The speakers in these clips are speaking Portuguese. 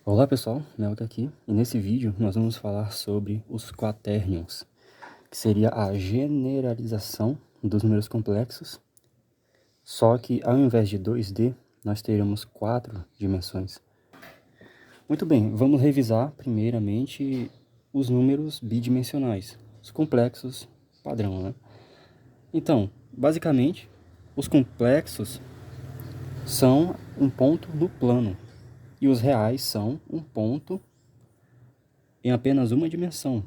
Olá pessoal, Nelta aqui, e nesse vídeo nós vamos falar sobre os quaternions, que seria a generalização dos números complexos, só que ao invés de 2D, nós teremos 4 dimensões. Muito bem, vamos revisar primeiramente os números bidimensionais, os complexos padrão, né? Então, basicamente, os complexos são um ponto no plano, e os reais são um ponto em apenas uma dimensão.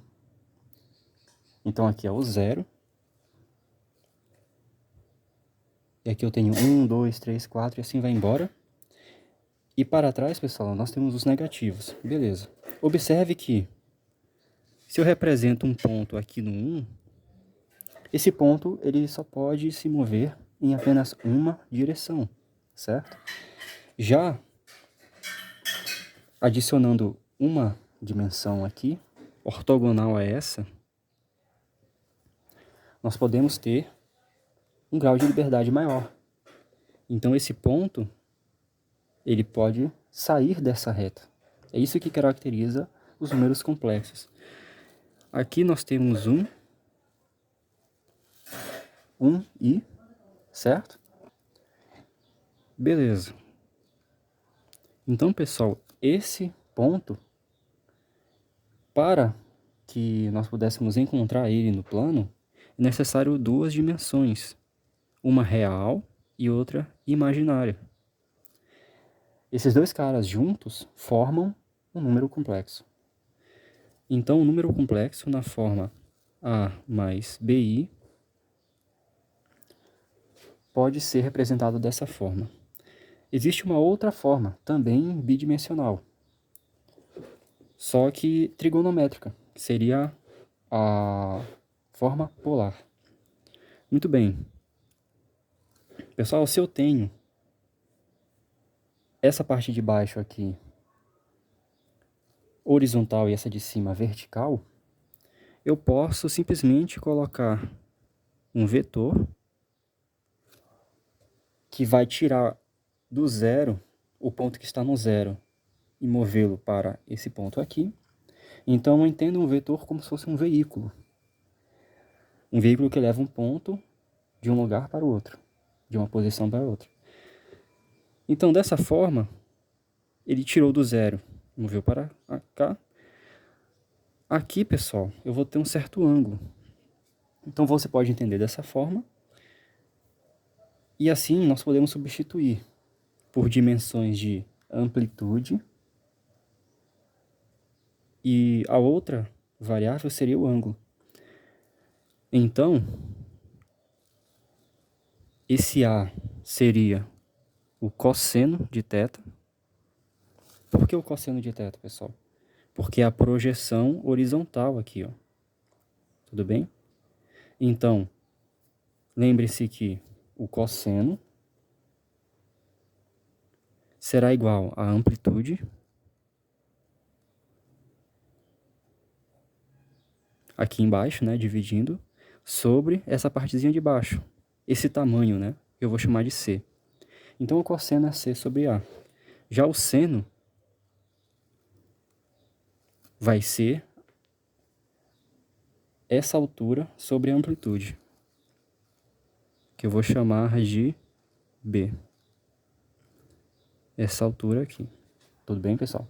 Então aqui é o 0. E aqui eu tenho 1, 2, 3, 4 e assim vai embora. E para trás, pessoal, nós temos os negativos. Beleza. Observe que se eu represento um ponto aqui no 1, esse ponto ele só pode se mover em apenas uma direção, certo? Já adicionando uma dimensão aqui, ortogonal a essa, nós podemos ter um grau de liberdade maior. Então esse ponto ele pode sair dessa reta. É isso que caracteriza os números complexos. Aqui nós temos 1 e, certo? Beleza. Então, pessoal, esse ponto, para que nós pudéssemos encontrar ele no plano, é necessário duas dimensões, uma real e outra imaginária. Esses dois caras juntos formam um número complexo. Então, o número complexo na forma A mais BI pode ser representado dessa forma. Existe uma outra forma, também bidimensional, só que trigonométrica, que seria a forma polar. Muito bem. Pessoal, se eu tenho essa parte de baixo aqui horizontal e essa de cima vertical, eu posso simplesmente colocar um vetor que vai tirar do zero o ponto que está no zero e movê-lo para esse ponto aqui. Então eu entendo um vetor como se fosse um veículo. Um veículo que leva um ponto de um lugar para o outro, de uma posição para outra. Então dessa forma, ele tirou do zero, moveu para cá. Aqui, pessoal, eu vou ter um certo ângulo. Então você pode entender dessa forma. E assim nós podemos substituir por dimensões de amplitude. E a outra variável seria o ângulo. Então, esse A seria o cosseno de θ. Por que o cosseno de θ, pessoal? Porque é a projeção horizontal aqui, ó. Tudo bem? Então, lembre-se que o cosseno será igual à amplitude aqui embaixo, né, dividindo, sobre essa partezinha de baixo. Esse tamanho, né, eu vou chamar de C. Então, o cosseno é C sobre A. Já o seno vai ser essa altura sobre a amplitude, que eu vou chamar de B. Essa altura aqui. Tudo bem, pessoal?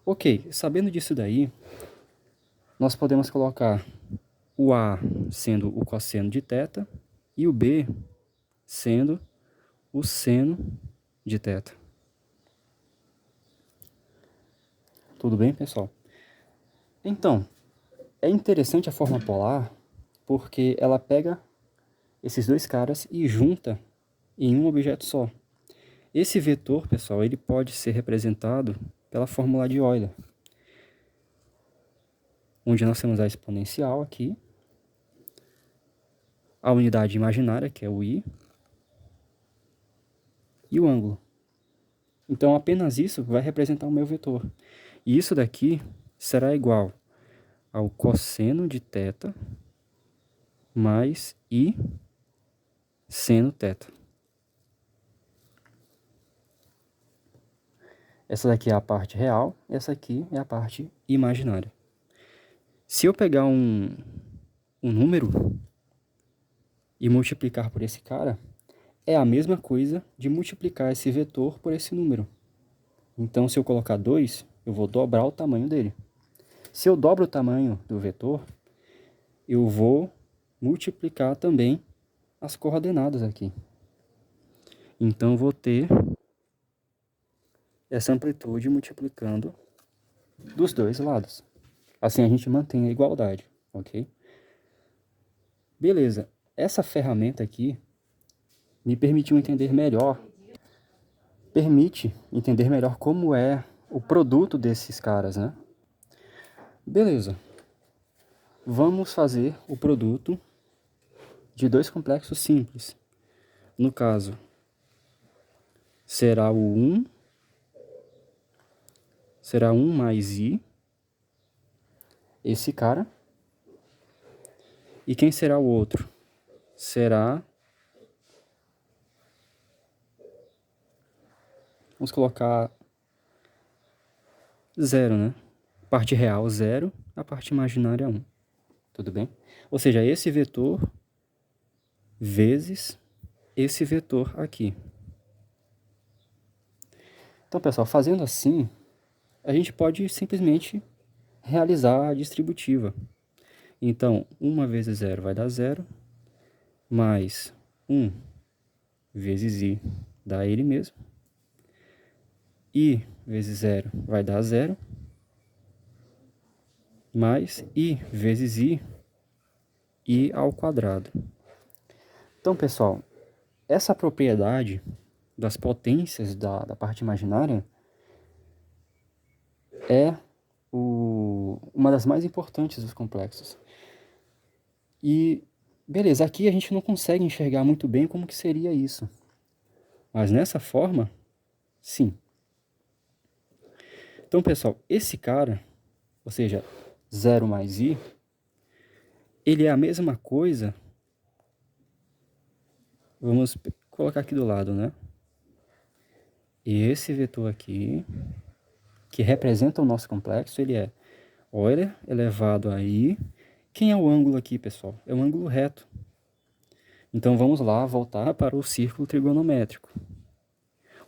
Ok, sabendo disso daí, nós podemos colocar o A sendo o cosseno de θ e o B sendo o seno de θ. Tudo bem, pessoal? Então, é interessante a forma polar porque ela pega esses dois caras e junta em um objeto só. Esse vetor, pessoal, ele pode ser representado pela fórmula de Euler, onde nós temos a exponencial aqui, a unidade imaginária, que é o i, e o ângulo. Então, apenas isso vai representar o meu vetor. E isso daqui será igual ao cosseno de θ mais i seno θ. Essa daqui é a parte real, essa aqui é a parte imaginária. Se eu pegar um número e multiplicar por esse cara, é a mesma coisa de multiplicar esse vetor por esse número. Então, se eu colocar 2, eu vou dobrar o tamanho dele. Se eu dobro o tamanho do vetor, eu vou multiplicar também as coordenadas aqui. Então, eu vou ter essa amplitude multiplicando dos dois lados. Assim a gente mantém a igualdade, ok? Beleza, essa ferramenta aqui me permite entender melhor como é o produto desses caras, né? Beleza, vamos fazer o produto de dois complexos simples. No caso, será o 1 mais i, esse cara. E quem será o outro? Será... Vamos colocar 0, né? Parte real 0, a parte imaginária 1. Tudo bem? Ou seja, esse vetor vezes esse vetor aqui. Então, pessoal, fazendo assim, a gente pode simplesmente realizar a distributiva. Então, 1 vezes 0 vai dar 0, mais 1 vezes i dá ele mesmo. I vezes 0 vai dar 0, mais i vezes i ao quadrado. Então, pessoal, essa propriedade das potências da parte imaginária é uma das mais importantes dos complexos. E, beleza, aqui a gente não consegue enxergar muito bem como que seria isso. Mas nessa forma, sim. Então, pessoal, esse cara, ou seja, 0 mais i, ele é a mesma coisa. Vamos colocar aqui do lado, né? E esse vetor aqui, que representa o nosso complexo, ele é Euler elevado a i. Quem é o ângulo aqui, pessoal? É um ângulo reto. Então, vamos lá voltar para o círculo trigonométrico.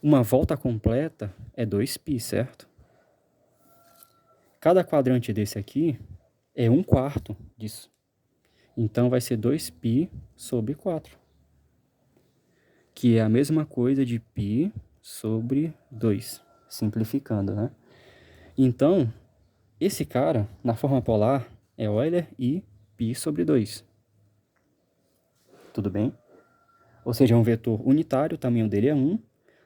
Uma volta completa é 2π, certo? Cada quadrante desse aqui é 1/4 disso. Então, vai ser 2π sobre 4. Que é a mesma coisa de π sobre 2. Simplificando, né? Então, esse cara, na forma polar, é Euler e π sobre 2. Tudo bem? Ou seja, é um vetor unitário, o tamanho dele é 1,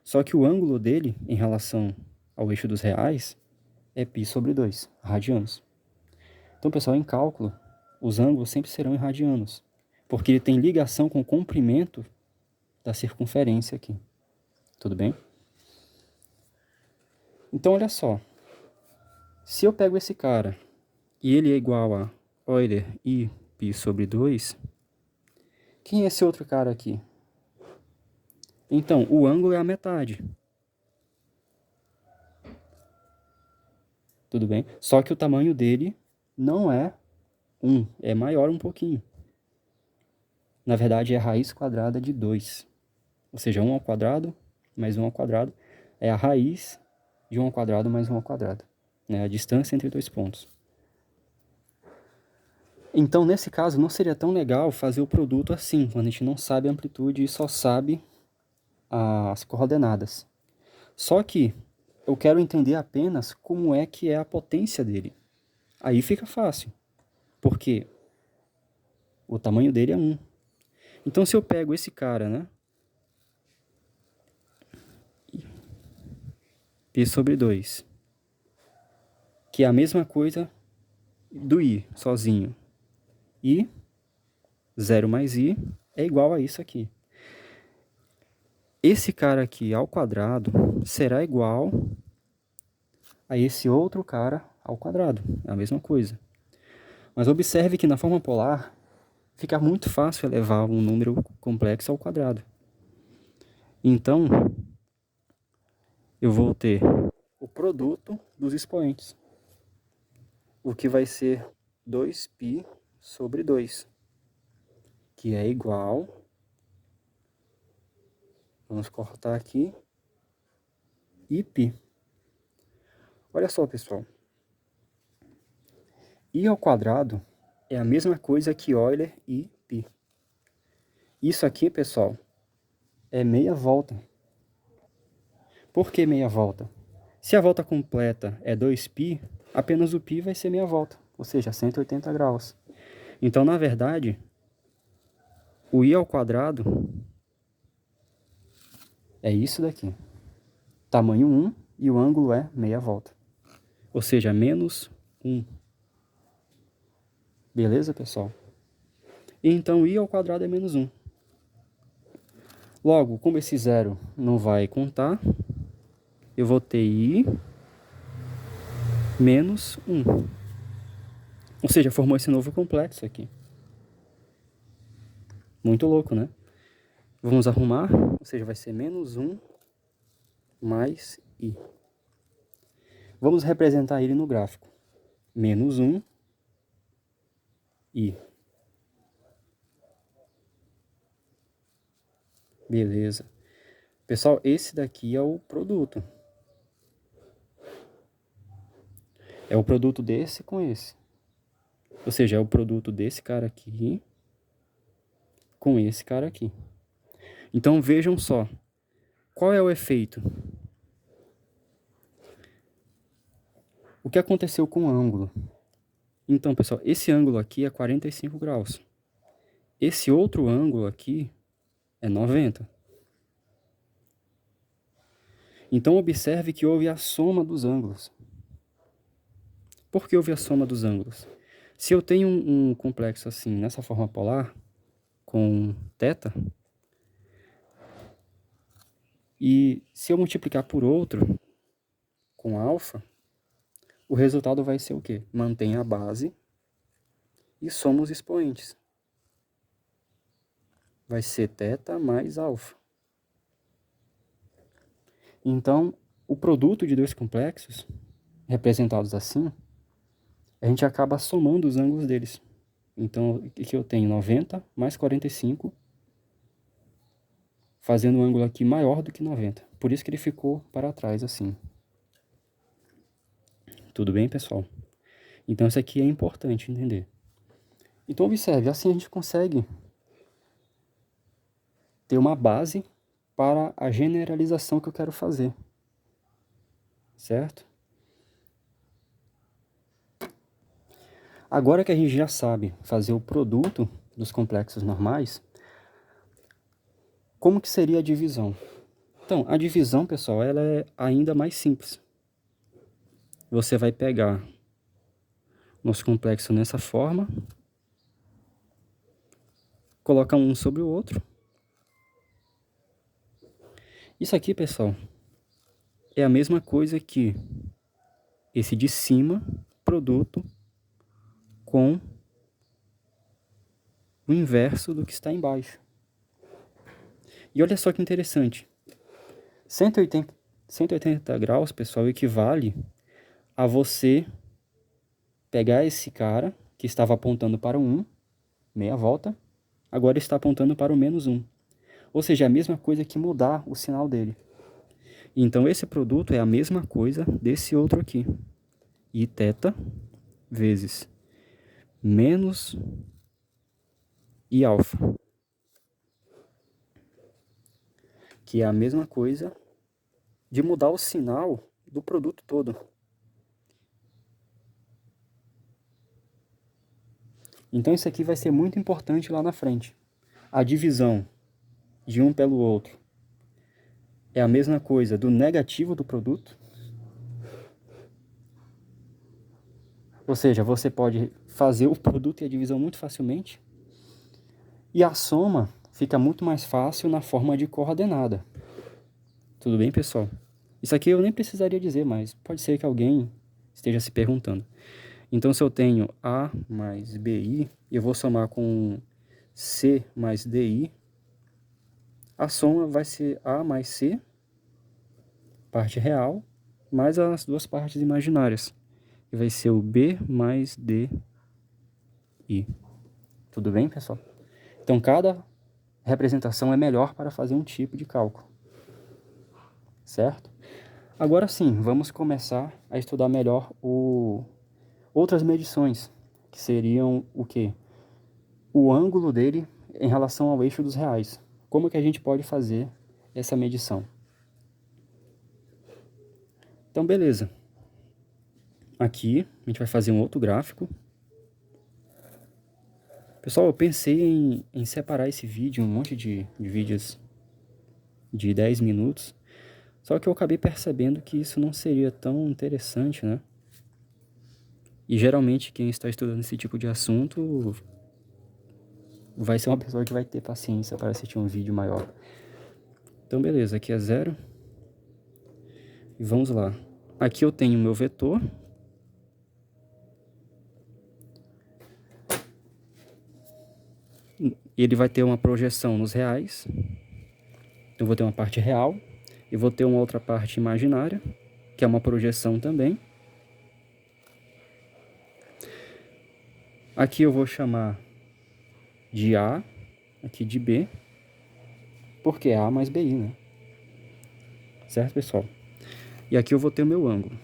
só que o ângulo dele, em relação ao eixo dos reais, é π sobre 2, radianos. Então, pessoal, em cálculo, os ângulos sempre serão em radianos, porque ele tem ligação com o comprimento da circunferência aqui. Tudo bem? Então, olha só. Se eu pego esse cara e ele é igual a Euler e π sobre 2, quem é esse outro cara aqui? Então, o ângulo é a metade. Tudo bem? Só que o tamanho dele não é 1, é maior um pouquinho. Na verdade, é a raiz quadrada de 2. Ou seja, 1 ao quadrado mais 1 ao quadrado é a raiz de 1 ao quadrado mais 1 ao quadrado. Né? A distância entre dois pontos. Então, nesse caso, não seria tão legal fazer o produto assim, quando a gente não sabe a amplitude e só sabe as coordenadas. Só que eu quero entender apenas como é que é a potência dele. Aí fica fácil, porque o tamanho dele é 1. Então, se eu pego esse cara, né? π sobre 2, que é a mesma coisa do i, sozinho. E 0 mais i é igual a isso aqui. Esse cara aqui ao quadrado será igual a esse outro cara ao quadrado. É a mesma coisa. Mas observe que na forma polar fica muito fácil elevar um número complexo ao quadrado. Então, eu vou ter o produto dos expoentes, o que vai ser 2π sobre 2, que é igual, vamos cortar aqui, π. Olha só, pessoal, I ao quadrado é a mesma coisa que Euler e π. Isso aqui, pessoal, é meia volta. Por que meia volta? Se a volta completa é 2π, apenas o π vai ser meia volta, ou seja, 180 graus. Então, na verdade, o I ao quadrado é isso daqui. Tamanho 1 e o ângulo é meia volta. Ou seja, menos 1. Beleza, pessoal? E então, I ao quadrado é menos 1. Logo, como esse zero não vai contar, eu vou ter I menos 1. Ou seja, formou esse novo complexo aqui. Muito louco, né? Vamos arrumar, ou seja, vai ser menos 1 mais I. Vamos representar ele no gráfico. Menos 1, I. Beleza. Pessoal, esse daqui é o produto. É o produto desse com esse. Ou seja, é o produto desse cara aqui com esse cara aqui. Então, vejam só. Qual é o efeito? O que aconteceu com o ângulo? Então, pessoal, esse ângulo aqui é 45 graus. Esse outro ângulo aqui é 90. Então, observe que houve a soma dos ângulos. Por que houve a soma dos ângulos? Se eu tenho um complexo assim, nessa forma polar, com θ, e se eu multiplicar por outro, com alfa, o resultado vai ser o quê? Mantém a base e soma os expoentes. Vai ser θ mais alfa. Então, o produto de dois complexos, representados assim, a gente acaba somando os ângulos deles. Então, aqui eu tenho 90 mais 45, fazendo um ângulo aqui maior do que 90. Por isso que ele ficou para trás assim. Tudo bem, pessoal? Então, isso aqui é importante entender. Então, observe, assim a gente consegue ter uma base para a generalização que eu quero fazer. Certo? Agora que a gente já sabe fazer o produto dos complexos normais, como que seria a divisão? Então, a divisão, pessoal, ela é ainda mais simples. Você vai pegar nosso complexo nessa forma, coloca um sobre o outro. Isso aqui, pessoal, é a mesma coisa que esse de cima, produto, com o inverso do que está embaixo. E olha só que interessante. 180 graus, pessoal, equivale a você pegar esse cara que estava apontando para o 1, meia volta, agora está apontando para o menos 1. Ou seja, é a mesma coisa que mudar o sinal dele. Então, esse produto é a mesma coisa desse outro aqui. I θ vezes menos I alfa. Que é a mesma coisa de mudar o sinal do produto todo. Então, isso aqui vai ser muito importante lá na frente. A divisão de um pelo outro é a mesma coisa do negativo do produto. Ou seja, você pode fazer o produto e a divisão muito facilmente. E a soma fica muito mais fácil na forma de coordenada. Tudo bem, pessoal? Isso aqui eu nem precisaria dizer, mas pode ser que alguém esteja se perguntando. Então, se eu tenho A mais BI, eu vou somar com C mais DI. A soma vai ser A mais C, parte real, mais as duas partes imaginárias, que vai ser o B mais DI. Tudo bem, pessoal? Então, cada representação é melhor para fazer um tipo de cálculo, certo? Agora sim, vamos começar a estudar melhor outras medições, que seriam o quê? O ângulo dele em relação ao eixo dos reais. Como que a gente pode fazer essa medição? Então, beleza. Aqui, a gente vai fazer um outro gráfico. Pessoal, eu pensei em separar esse vídeo, um monte de vídeos de 10 minutos, só que eu acabei percebendo que isso não seria tão interessante, né? E geralmente quem está estudando esse tipo de assunto vai ser uma pessoa que vai ter paciência para assistir um vídeo maior. Então beleza, aqui é 0. E vamos lá. Aqui eu tenho o meu vetor. Ele vai ter uma projeção nos reais. Eu vou ter uma parte real. E vou ter uma outra parte imaginária, que é uma projeção também. Aqui eu vou chamar de A, aqui de B, porque é A mais BI, né? Certo, pessoal? E aqui eu vou ter o meu ângulo.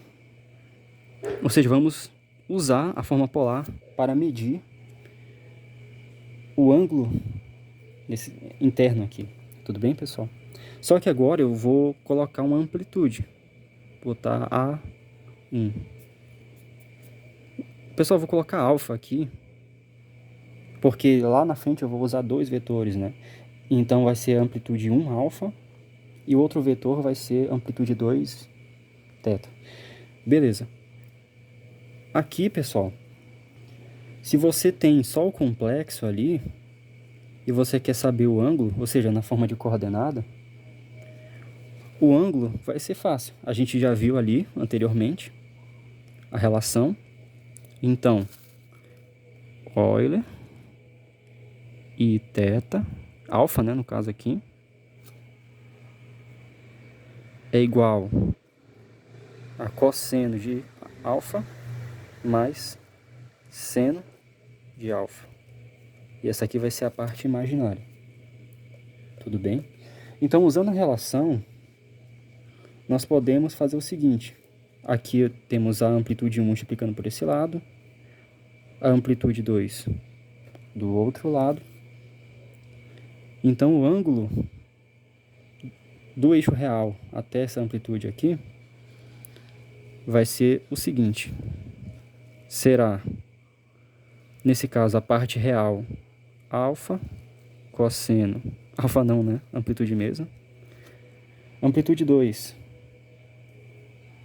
Ou seja, vamos usar a forma polar para medir o ângulo interno aqui. Tudo bem, pessoal? Só que agora eu vou colocar uma amplitude. Botar A1. Pessoal, eu vou colocar alfa aqui, porque lá na frente eu vou usar dois vetores, né? Então vai ser amplitude 1 alfa e o outro vetor vai ser amplitude 2 teta. Beleza. Aqui, pessoal, se você tem só o complexo ali e você quer saber o ângulo, ou seja, na forma de coordenada, o ângulo vai ser fácil. A gente já viu ali anteriormente a relação. Então, Euler e teta, alfa, né, no caso aqui, é igual a cosseno de alfa mais seno de alfa. E essa aqui vai ser a parte imaginária. Tudo bem? Então, usando a relação, nós podemos fazer o seguinte. Aqui temos a amplitude 1 multiplicando por esse lado, a amplitude 2 do outro lado. Então, o ângulo do eixo real até essa amplitude aqui vai ser o seguinte. Será, nesse caso, a parte real alfa, cosseno, alfa não, né? Amplitude mesmo. Amplitude 2